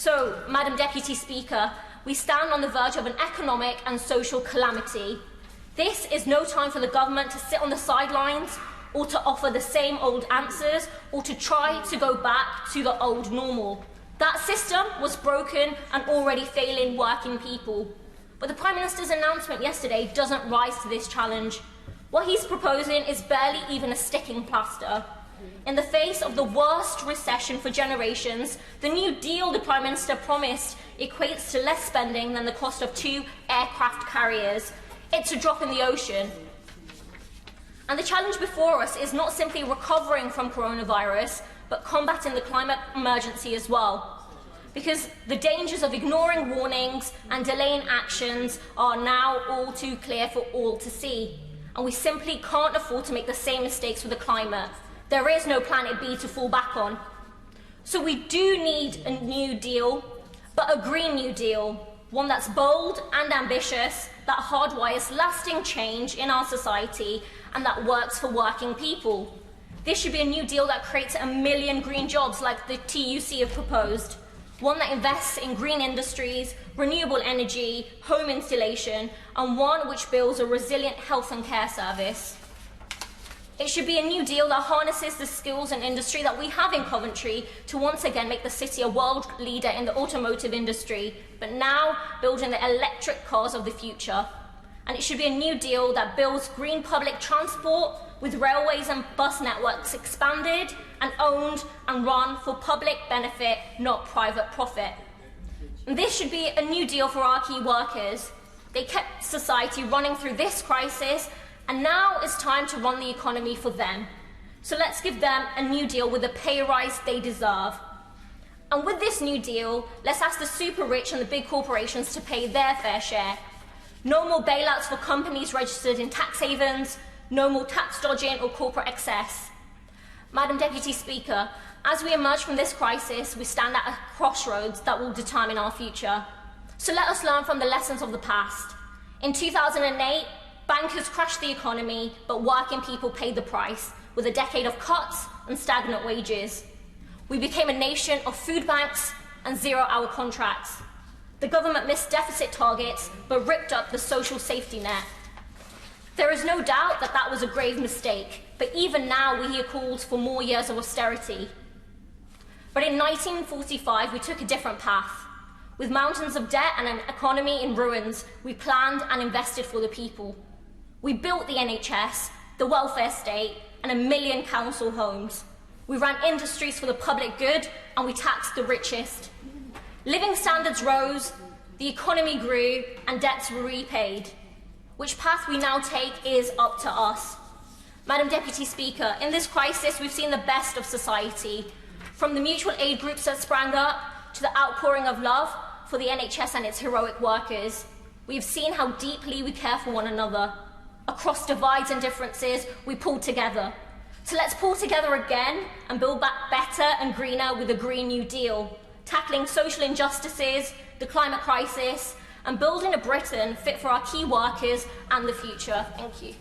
So, Madam Deputy Speaker, we stand on the verge of an economic and social calamity. This is no time for the government to sit on the sidelines or to offer the same old answers or to try to go back to the old normal. That system was broken and already failing working people. But the Prime Minister's announcement yesterday doesn't rise to this challenge. What he's proposing is barely even a sticking plaster. In the face of the worst recession for generations, the New Deal the Prime Minister promised equates to less spending than the cost of 2 aircraft carriers. It's a drop in the ocean. And the challenge before us is not simply recovering from coronavirus, but combating the climate emergency as well. Because the dangers of ignoring warnings and delaying actions are now all too clear for all to see. And we simply can't afford to make the same mistakes with the climate. There is no planet B to fall back on. So we do need a New Deal, but a Green New Deal, one that's bold and ambitious, that hardwires lasting change in our society and that works for working people. This should be a New Deal that creates 1 million green jobs like the TUC have proposed, one that invests in green industries, renewable energy, home installation, and one which builds a resilient health and care service. It should be a New Deal that harnesses the skills and industry that we have in Coventry to once again make the city a world leader in the automotive industry, but now building the electric cars of the future. And it should be a New Deal that builds green public transport with railways and bus networks expanded and owned and run for public benefit, not private profit. And this should be a New Deal for our key workers. They kept society running through this crisis, and now it's time to run the economy for them. So let's give them a New Deal with the pay rise they deserve. And with this New Deal, let's ask the super rich and the big corporations to pay their fair share. No more bailouts for companies registered in tax havens, no more tax dodging or corporate excess. Madam Deputy Speaker, as we emerge from this crisis, we stand at a crossroads that will determine our future. So let us learn from the lessons of the past. In 2008, bankers crashed the economy, but working people paid the price, with a decade of cuts and stagnant wages. We became a nation of food banks and zero-hour contracts. The government missed deficit targets, but ripped up the social safety net. There is no doubt that that was a grave mistake, but even now we hear calls for more years of austerity. But in 1945, we took a different path. With mountains of debt and an economy in ruins, we planned and invested for the people. We built the NHS, the welfare state, and 1 million council homes. We ran industries for the public good, and we taxed the richest. Living standards rose, the economy grew, and debts were repaid. Which path we now take is up to us. Madam Deputy Speaker, in this crisis we've seen the best of society, from the mutual aid groups that sprang up to the outpouring of love for the NHS and its heroic workers. We've seen how deeply we care for one another. Across divides and differences, we pull together. So let's pull together again and build back better and greener with a Green New Deal, tackling social injustices, the climate crisis, and building a Britain fit for our key workers and the future. Thank you.